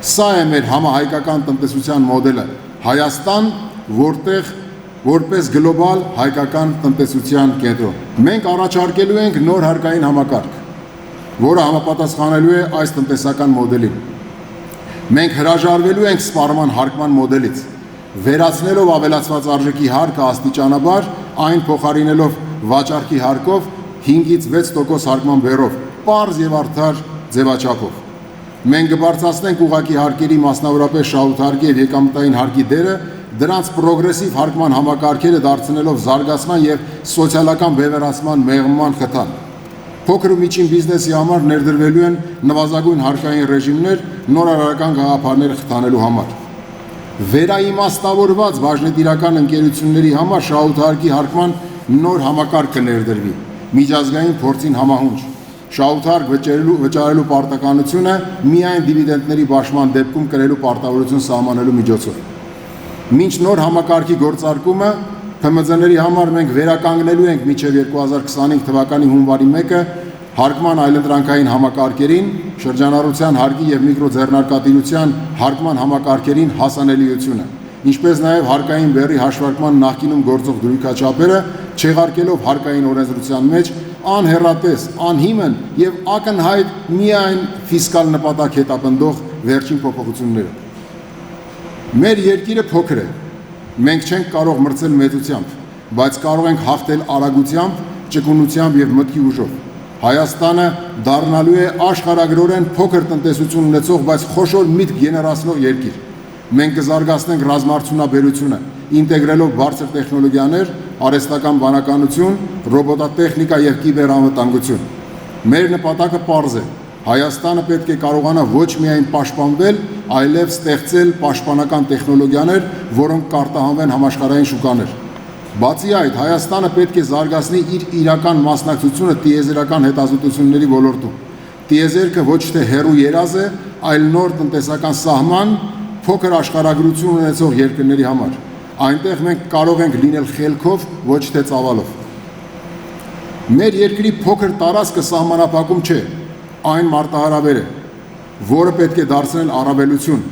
Սա է մեր համահայկական տնտեսության մոդելը։ Հայաստան, որտեղ որպես գլոբալ հայկական տնտեսության կենտրոն։ Մենք առաջարկելու ենք նոր հարկային համակարգ, որը համապատասխանելու է այս տնտեսական մոդելին։ Մենք հրաժարվելու ենք սպառման հարկման մոդելից, վերացնելով ավելացված արժեքի հարկը աստիճանաբար, այն փոխարինելով վաճառքի հարկով 5-ից 6% հարկման բեռով, պարզ եւ արդար ձևաչափով։ Մենք կբարձրացնենք ուղղակի հարկերի, մասնավորապես շահութարկի եւ եկամտային հարկի դերը, դրանց պրոգրեսիվ հարկման համակարգերը դարձնելով զարգացման եւ սոցիալական բևեռացման մեղմման խթան։ Փոքր ու միջին բիզնեսի համար ներդրվելու են նվազագույն հարկային ռեժիմներ նորարարական գաղափարները խթանելու համար։ Վերաիմաստավորված բաժնետիրական ընկերությունների համար շահութարկի հարկման նոր համակարգ կներդրվի, միջազգային փորձին համահունչ։ Շահութարկ վճարելու պարտականությունը միայն դիվիդենդների բաշխման դեպքում կրելու պարտավորություն սահմանելու միջոցով։ Մինչ նոր համակարգի գործարկումը ՓՄԶ-ների համար մենք վերականգնելու ենք մինչև 2025 թվականի հունվարի 1-ը հարկման այլընտրանքային համակարգերին, շրջանառության հարկի եւ միկրոձեռնարկատիրության հարկման համակարգերին հասանելիությունը, ինչպես նաև հարկային բեռի հաշվարկման նախկինում գործող դրույքաչափերը չեղարկելով հարկային օրենսդրության մեջ անհեռատես, անհիմն եւ ակնհայտ միայն ֆիսկալ նպատակ հետապնդող վերջին փոփոխությունները։ Մեր երկիրը փոքր է։ Մենք չենք կարող մրցել մեծությամբ, բայց կարող ենք հաղթել արագությամբ, ճկունությամբ եւ մտքի ուժով։ Հայաստանը դառնալու է աշխարհագրորեն փոքր տնտեսություն ունեցող, բայց խոշոր միտք գեներացնող երկիր։ Մենք կզարգացնենք ռազմաարդյունաբերությունը, ինտեգրելով բարձր տեխնոլոգիաներ, արհեստական բանականություն, ռոբոտատեխնիկա եւ կիբերանվտանգություն։ Մեր նպատակը պարզ է։ Հայաստանը պետք է կարողանա ոչ միայն պաշտպանվել, այլև ստեղծել պաշտպանական տեխնոլոգիաներ, որոնք կարտահանվեն համաշխարհային շուկաներ։ Բացի այդ, Հայաստանը պետք է զարգացնի իր իրական մասնակցությունը տիեզերական հետազոտությունների ոլորտում։ Տիեզերքը ոչ թե հեռու երազ է, այլ նոր տնտեսական սահման, փոքր աշխարհագրություն ունեցող երկրների համար։ Այնտեղ մենք կարող ենք լինել խելքով, ոչ թե ծավալով։ Մեր երկրի փոքր տարածքը սահմանափակում չէ, այն մարտահրավեր է, որը պետք է դարձնել առավելություն։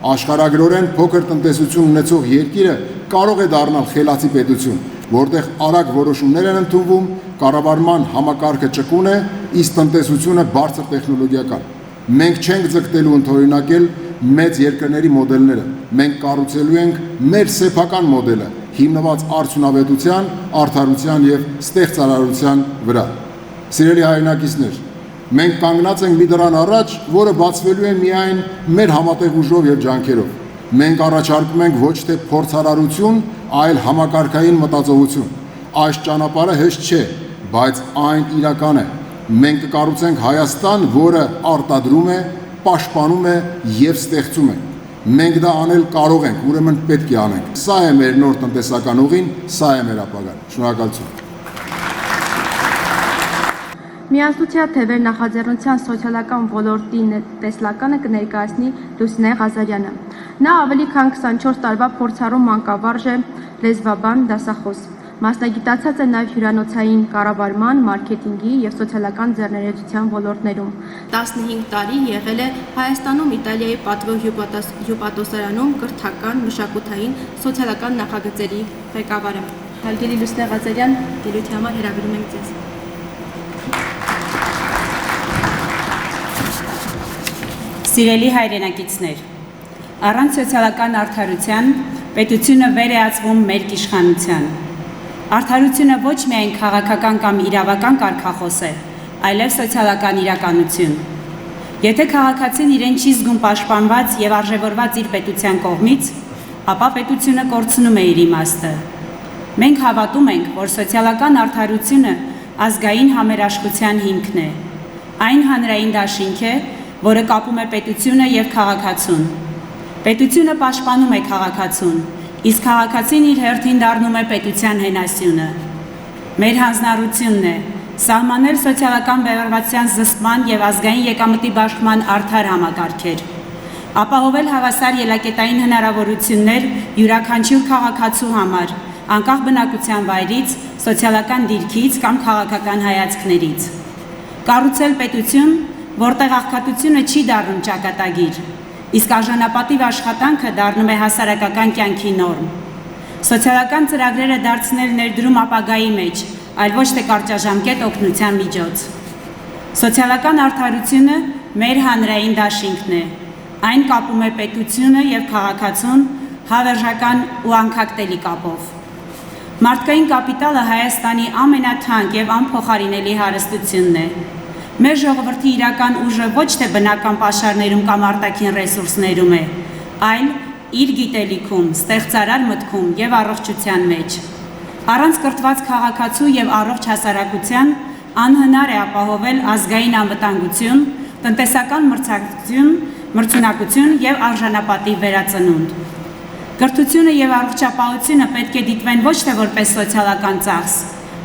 Աշխարհագրորեն փոքր տնտեսություն ունեցող երկիրը կարող է դառնալ խելացի պետություն, որտեղ արագ որոշումներ են ընդունվում, կառավարման համակարգը ճկուն է, իսկ տնտեսությունը բարձր տեխնոլոգիական։ Մենք չենք ձգտելու ընդօրինակել մեծ երկրների մոդելները, մենք կառուցելու ենք մեր սեփական մոդելը, հիմնված արդյունավետության, արդարության եւ ստեղծարարության վրա։ Սիրելի հայրենակիցներ, Մենք կանգնած ենք մի դրան առաջ, որը բացվելու է միայն մեր համատեղ ուժով եւ ջանքերով։ Մենք առաջարկում ենք ոչ թե փորձարարություն, այլ համակարգային մտածողություն։ Այս ճանապարհը հեշտ չէ, բայց այն իրական է։ Մենք կկառուցենք Հայաստան, որը արտադրում է, պաշտպանում է եւ ստեղծում է։ Մենք դա անել կարող ենք, ուրեմն պետք է անենք։ Սա է մեր նոր տնտեսական ուղին, սա է մեր ապագան։ Շնորհակալություն։ Միասնության թևեր նախաձեռնության սոցիալական ոլորտի տեսլականը կներկայացնի Լուսինե Ղազարյանը։ Նա ավելի քան 24 տարվա փորձառու մանկավարժ է, լեզվաբան, դասախոս։ Մասնագիտացած է նաև հյուրանոցային կառավարման, մարքեթինգի և սոցիալական ձեռներեցության ոլորտներում։ 15 տարի եղել է Հայաստանում Իտալիայի Պատվո հյուպատոսարանում կրթական, մշակութային, սոցիալական նախագծերի ղեկավարը։ Հարգելի Լուսինե Ղազարյան, դիտույթի համար հրավիրում ենք ձեզ։ Սիրելի հայրենակիցներ, առանց սոցիալական արդարության պետությունը վեր է ածվում մեր իշխանության։ Արդարությունը ոչ միայն քաղաքական կամ իրավական կարգախոս է, այլև սոցիալական իրականություն։ Եթե քաղաքացին իրեն չի զգում պաշտպանված եւ արժևորված իր պետության կողմից, ապա պետությունը կորցնում է իր իմաստը։ Մենք հավատում ենք, որ սոցիալական արդարությունը ազգային համերաշխության հիմքն է։ Այն հանրային դաշինք է, որը կապում է պետությունը եւ քաղաքացուն։ Պետությունը պաշտպանում է քաղաքացուն, իսկ քաղաքացին իր հերթին դառնում է պետության հենասյունը։ Մեր հանձնառությունն է սահմանել սոցիալական բևեռվածության զսպման եւ ազգային եկամտի բաշխման արդար համակարգեր, ապահովել հավասար ելակետային հնարավորություններ յուրաքանչյուր քաղաքացու համար, անկախ բնակության վայրից, սոցիալական դիրքից կամ քաղաքական հայացքներից։ Կառուցել պետություն, որտեղ աղքատությունը չի դառնում ճակատագիր, իսկ արժանապատիվ աշխատանքը դառնում է հասարակական կյանքի նորմ։ Սոցիալական ծրագրերը դարձնել ներդրում ապագայի մեջ, այլ ոչ թե կարճաժամկետ օգնության միջոց։ Սոցիալական արդարությունը մեր հանրային դաշինքն է։ Այն կապում է պետությունը եւ քաղաքացուն հավերժական ու անկախտելի կապով։ Մարդկային կապիտալը Հայաստանի ամենաթանկ եւ անփոխարինելի հարստությունն է։ Մեր ժողովրդի իրական ուժը ոչ թե բնական պաշարներում կամ արտաքին ռեսուրսներում է, այլ իր գիտելիքում, ստեղծարար մտքում եւ առողջության մեջ։ Առանց կրթված քաղաքացու եւ առողջ հասարակության անհնար է ապահովել ազգային անվտանգություն, տնտեսական մրցունակություն եւ արժանապատիվ վերածնունդ։ Կրթությունը եւ առողջապահությունը պետք է դիտվեն ոչ թե որպես սոցիալական ծախս,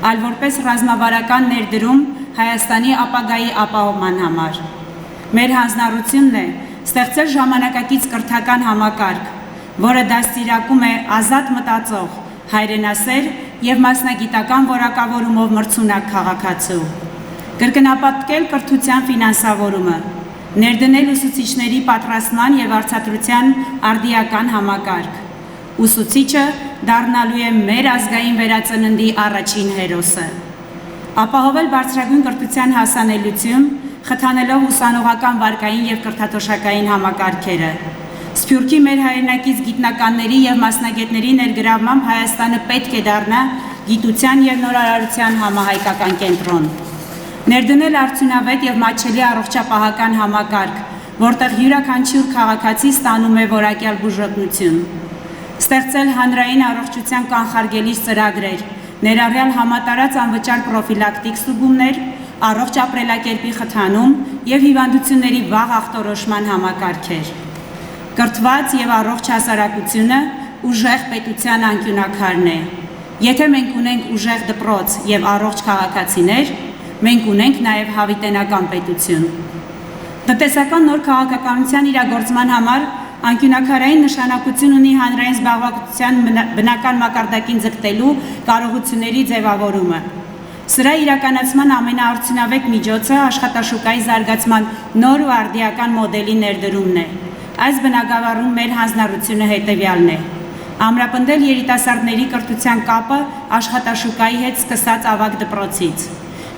այլ որպես ռազմավարական ներդրում Հայաստանի ապագայի ապահովման համար։ Մեր հանձնառությունն է ստեղծել ժամանակակից կրթական համակարգ, որը դաստիարակում է ազատ մտածող, հայրենասեր եւ մասնագիտական որակավորումով մրցունակ քաղաքացու։ Կրկնապատկել կրթության ֆինանսավորումը, ներդնել ուսուցիչների պատրաստման եւ արձակրության արդիական համակարգ։ Ուսուցիչը դառնալու է մեր ազգային վերածննդի առաջին հերոսը։ Ապահովել բարձրագույն կրթության հասանելիություն, խթանելով ուսանողական վարկային եւ կրթաթոշակային համակարգերը։ Սփյուռքի մեր հայրենակից գիտնականների եւ մասնագետների ներգրավմամբ Հայաստանը պետք է դառնա գիտության եւ նորարարության համահայկական կենտրոն։ Ներդնել արդյունավետ եւ մատչելի առողջապահական համակարգ, որտեղ յուրաքանչյուր քաղաքացի ստանում է որակյալ բուժօգնություն։ Ստեղծել հանրային առողջության կանխարգելիչ ծրագրեր, ներառյալ համատարած անվճար պրոֆիլակտիկ ստուգումներ, առողջ ապրելակերպի խթանում եւ հիվանդությունների վաղ ախտորոշման համակարգեր։ Կրթված եւ առողջ հասարակությունը ուժեղ պետության անկյունակարն է։ Եթե մենք ունենք ուժեղ դպրոց եւ առողջ քաղաքացիներ, մենք ունենք նաեւ հավիտենական պետություն։ Տնտեսական նոր քաղաքականության իրագործման համար անկյունակարային նշանակություն ունի հանրային զբաղվածության բնական մակարդակին ձգտելու կարողությունների ձևավորումը։ Սրա իրականացման ամենաարդյունավետ միջոցը աշխատաշուկայի զարգացման նոր ու արդիական մոդելի ներդրումն է։ Այս բնագավառում մեր հանձնառությունը հետևյալն է. ամրապնդել երիտասարդների կրթության կապը աշխատաշուկայի հետ սկսած ավագ դպրոցից։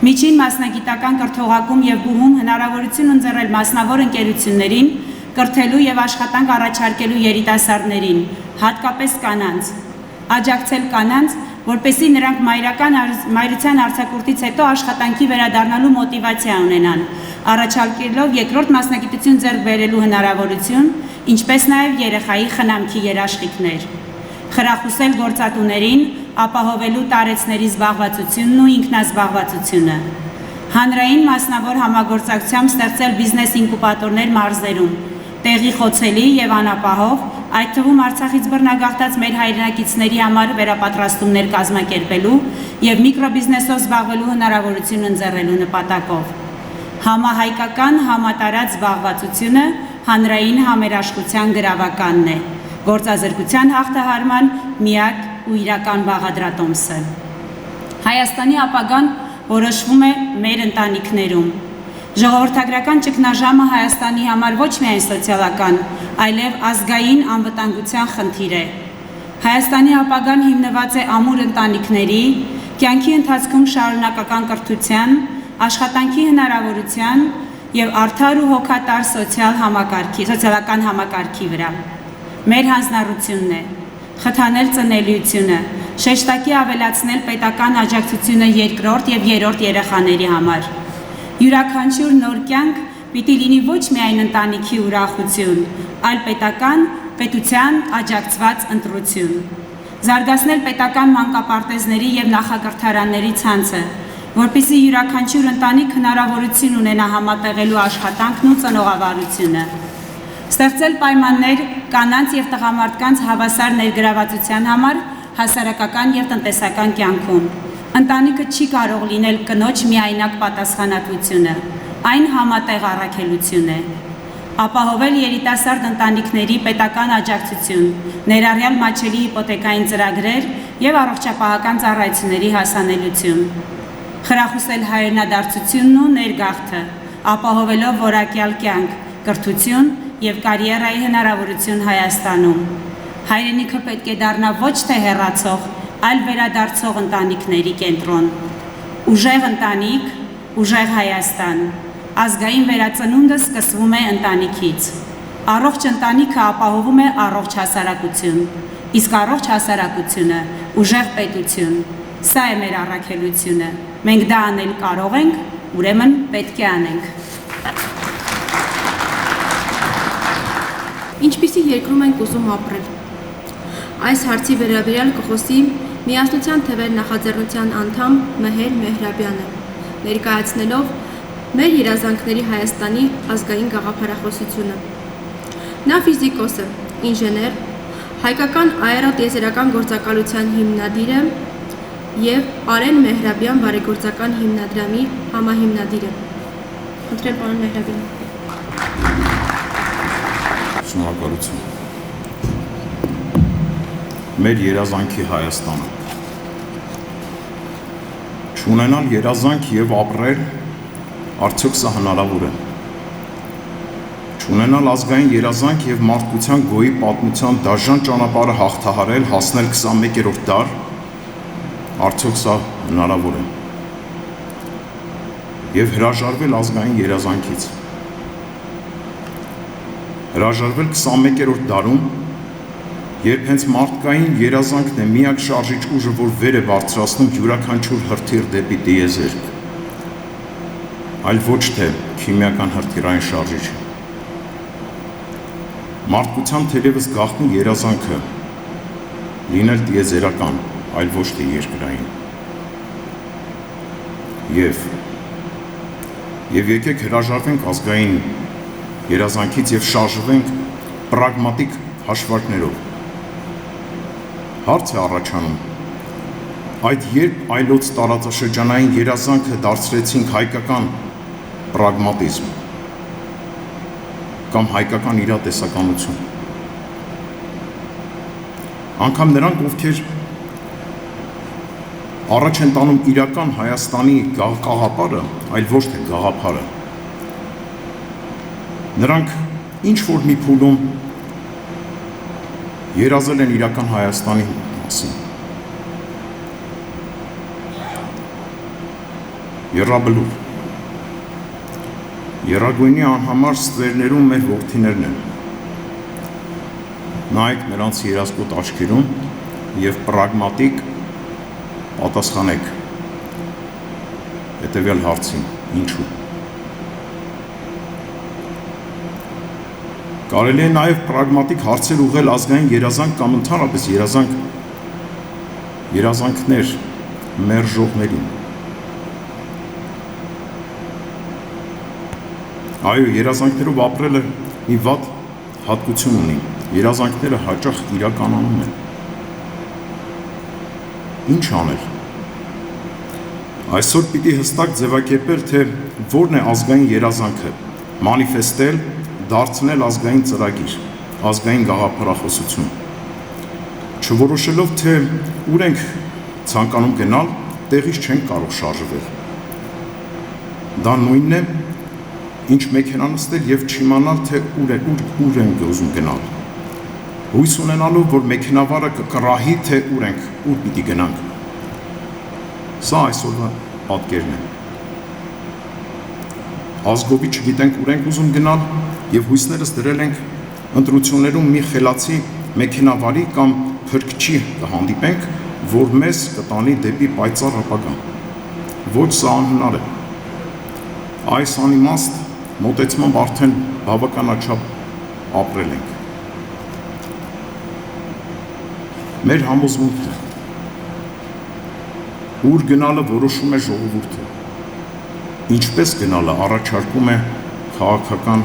Միջին մասնագիտական կրթողակում եւ բուհում հնարավորություն ընձեռել մասնավոր ընկերություններին կրթելու եւ աշխատանք առաջարկելու երիտասարդներին, հատկապես կանանց, աջակցել կանանց որպեսզի նրանք մայրության արձակուրդից հետո աշխատանքի վերադառնալու մոտիվացիա ունենան, առաջարկելով երկրորդ մասնագիտություն ձեռք բերելու հնարավորություն, ինչպես նաև երեխայի խնամքի երաշխիքներ, խրախուսել գործատուներին ապահովելու տարեցների զբաղվածությունն ու ինքնազբաղվածությունը, հանրային մասնավոր համագործակցությամբ ստեղծել բիզնես ինկուբատորներ մարզերում, տեղի խոցելի եւ անապահով, այդ թվում Արցախից բռնագաղթած մեր հայրենակիցների համար վերապատրաստումներ կազմակերպելու եւ միկրոբիզնեսով զբաղվելու հնարավորություն ընձեռելու նպատակով։ Համահայկական համատարած զբաղվածությունը հանրային համերաշխության գրավականն է, գործազրկության հաղթահարման միակ ու իրական բաղադրատոմսը։ Հայաստանի ապագան որոշվում է մեր ընտանիքներում։ Ժողովրդագրական ճգնաժամը Հայաստանի համար ոչ միայն սոցիալական, այլև ազգային անվտանգության խնդիր է։ Հայաստանի ապագան հիմնված է ամուր ընտանիքների, կյանքի ընթացքում շարունակական կրթության, աշխատանքի հնարավորության եւ արդար ու հոգատար սոցիալական համակարգի վրա։ Մեր հանձնառությունն է խթանել ծնելիությունը, շեշտակի ավելացնել պետական աջակցությունը երկրորդ եւ երրորդ երեխաների համար։ Յուրաքանչյուր նոր կյանք պիտի լինի ոչ միայն ընտանիքի ուրախություն, այլ պետության աջակցված ընտրություն։ Զարգացնել պետական մանկապարտեզների եւ նախակրթարանների ցանցը, որպեսզի յուրաքանչյուր ընտանիք հնարավորություն ունենա համատեղելու աշխատանքն ու ծնողավարությունը։ Ստեղծել պայմաններ կանանց եւ տղամարդկանց հավասար ներգրավվածության համար հասարակական եւ տնտեսական կյանքում։ Ընտանիքը չի կարող լինել կնոջ միայնակ պատասխանատվությունը, այն համատեղ առաքելություն է։ Ապահովել երիտասարդ ընտանիքների պետական աջակցություն, ներառյալ մատչելի հիպոթեկային ծրագրեր եւ առողջապահական ծառայությունների հասանելիություն։ Խրախուսել հայրենադարձությունն ու ներգաղթը, ապահովելով որակյալ կյանք, կրթություն եւ կարիերայի հնարավորություն Հայաստանում։ Հայրենիքը պետք է դառնա ոչ թե հեռացող, այլ վերադարձող ընտանիքների կենտրոն։ Ուժեղ ընտանիք, ուժեղ Հայաստան։ Ազգային վերածնունդը սկսվում է ընտանիքից։ Առողջ ընտանիքը ապահովում է առողջ հասարակություն, իսկ առողջ հասարակությունը ուժեղ պետություն։ Սա է մեր առաքելությունը։ Մենք դա անել կարող ենք, ուրեմն պետք է անենք։ Ինչպիսի երկրում ենք ուզում ապրել։ Այս հարցի վերաբերյալ կխոսի Միասնության թվեր նախաձեռնության անդամ Մեհեր Մեհրաբյանը, ներկայացնելով մեր երազանքների Հայաստանի ազգային գաղափարախոսությունը։ Նա ֆիզիկոս է, ինժեներ, հայկական աերոտիեզերական գործակալության հիմնադիր է եւ Արեն Մեհրաբյան բարեգործական հիմնադրամի համահիմնադիր է։ Խնդրեմ պարոն Մեհրաբյան։ Շնորհակալություն։ Մեր երազանքի Հայաստանը։ Չունենալ երազանք եւ ապրել, արդյոք սա հնարավոր է։ Չունենալ ազգային երազանք եւ մարդկության գոյի պատմության դաժան ճանապարհը հաղթահարել, հասնել 21-րդ դար, արդյոք սա հնարավոր է։ Եվ հրաժարվել ազգային երազանքից։ Հրաժարվել 21-րդ դարում, երբ հենց մարդկային երազանքն է միակ շարժիչ ուժը, որ վեր է բարձրացնում յուրաքանչյուր հրթիռ դեպի տիեզերք, այլ ոչ թե քիմիական հրթիռային շարժիչը։ Մարդկության թերևս գաղտնի երազանքը լինել տիեզերական, այլ ոչ թե երկրային։ Եվ եկեք հրաժարվենք ազգային երազանքից եւ շարժվենք պրագմատիկ հաշվարկներով։ Հարց է առաջանում, այդ երբ այլոց տարածաշրջանային երազանքը դարձրեցինք հայկական պրագմատիզմ կամ հայկական իրատեսականություն։ Անգամ նրանք, ովքեր առաջ են տանում իրական Հայաստանի գաղափարը, այլ ոչ թե գաղափարը, նրանք ինչ որ մի փուլում երազել են իրական Հայաստանի մասին։ Եռաբլուր։ Եռագույնի անհամար ստվերներում մեր որդիներն են։ Նայեք նրանց երազկոտ աչքերում և պրագմատիկ պատասխանեք հետևյալ հարցին, ինչու։ Կարելի է նաև պրագմատիկ հարցեր ուղղել ազգային երազանք կամ ընդհանրապես երազանքներ մերժողներին։ Այո, երազանքներով ապրելը մի վատ հատկություն ունի, երազանքները հաճախ իրականանում են։ Ինչ անել։ Այսօր պիտի հստակ ձևակերպել, թե որն է ազգային երազանքը, մանիֆեստել, դարձնել ազգային ծրագիր, ազգային գաղափարախոսություն։ Չորոշելով, թե ուր ենք ցանկանում գնալ, տեղից չենք կարող շարժվել։ Դա նույնն է, ինչ մեքենա նստել եւ չիմանալ, թե ուր ենք ուզում գնալ։ Հույս ունենալով, որ մեքենավարը կկռահի, թե ուր պիտի գնանք։ Սա այսօրվա պատկերն է։ Ազգովի չգիտենք ուր ենք ուզում գնալ եւ հույսներս դրել ենք ընտրություններում մի խելացի մեքենավարի կամ փրկչի կհանդիպենք, որ մեզ կտանի դեպի պայծառ ապագա։ Ոչ, սա անհնար է։ Այս անիմաստ մոտեցմամբ արդեն բավականաչափ ապրել ենք։ Մեր համոզմունքն է, ուր գնալը որոշում է ժողովուրդը, ինչպես գնալը առաջարկում է քաղաքական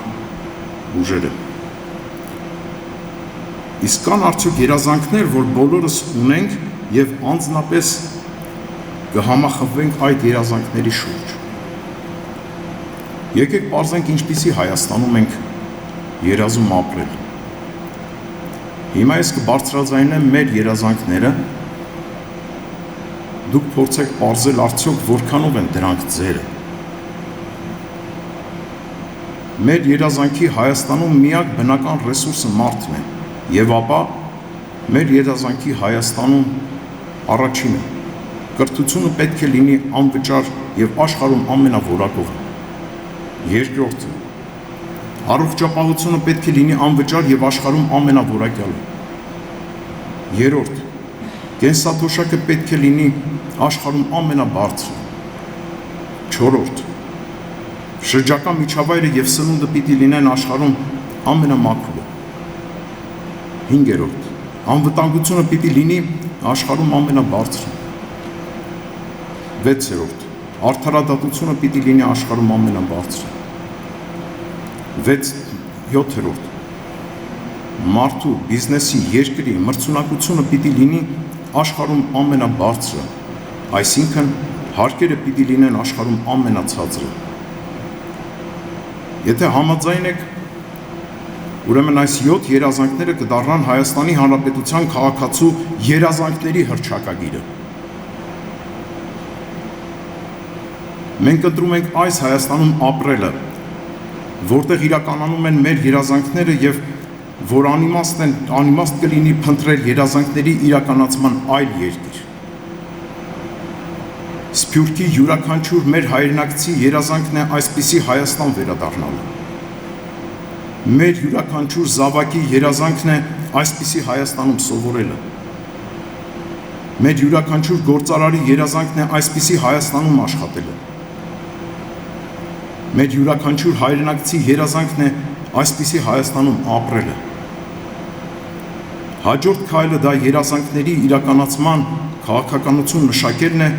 ուժերը։ Իսկ կան արդյոք երազանքներ, որ բոլորս ունենք եւ անձնապես կհամախմբվենք այդ երազանքների շուրջ։ Եկեք պարզենք ինչպիսի Հայաստանում ենք երազում ապրել։ Հիմա ես կբարձրաձայնեմ մեր երազանքները, դուք փորձեք պարզել արդյոք որքանով են դրանք ձերը։ Մեր երազանքի Հայաստանում միակ բնական ռեսուրսը մարդն է, եւ ապա մեր երազանքի Հայաստանում առաջինը կրթությունը պետք է լինի անվճար եւ աշխարհում ամենավորակողը։ Երկրորդը առողջապահությունը պետք է լինի անվճար եւ աշխարհում ամենավորակյալը։ Երրորդ կենսաթոշակը պետք է լինի աշխարհում ամենաբարձրը։ Չորրորդ շրջակա միջավայրը եւ սնունդը պիտի լինեն աշխարհում ամենամաքուրը։ Հինգերորդ անվտանգությունը պիտի լինի աշխարհում ամենաբարձրը։ Վեցերորդ արդարադատությունը պիտի լինի աշխարհում ամենաբարձրը։ Յոթերորդ մարդու, բիզնեսի, երկրի մրցունակությունը պիտի լինի աշխարհում ամենաբարձրը, այսինքն հարկերը պիտի լինեն աշխարհում ամենացածրը։ Եթե համաձայն եք, ուրեմն այս 7 երազանքները կդառնան Հայաստանի Հանրապետության քաղաքացու երազանքների հռչակագիրը։ Մենք ընտրում ենք այս Հայաստանում ապրելը, որտեղ իրականանում են մեր երազանքները եւ որ անիմաստ կլինի փնտրել երազանքների իրականացման այլ երկիր։ Սփյուռքի յուրաքանչյուր մեր հայրենակցի երազանքն է այսպիսի Հայաստան վերադառնալը։ Մեր յուրաքանչյուր զավակի երազանքն է այսպիսի Հայաստանում սովորելը։ Մեր յուրաքանչյուր գործարարի երազանքն է այսպիսի Հայաստանում աշխատելը։ Մեր յուրաքանչյուր հայրենակցի երազանքն է այսպիսի Հայաստանում ապրելը։ Հաջորդ քայլը դա երազանքների իրականացման քաղաքականություն մշակելն է,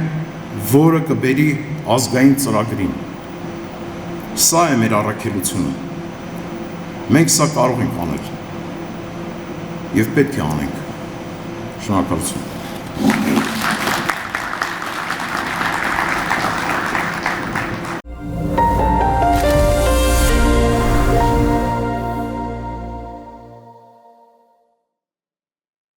որը կբերի ազգային ծրագրին։ Սա է մեր առաքելությունը։ Մենք սա կարող ենք անել եւ պետք է անենք։ Շնորհակալություն։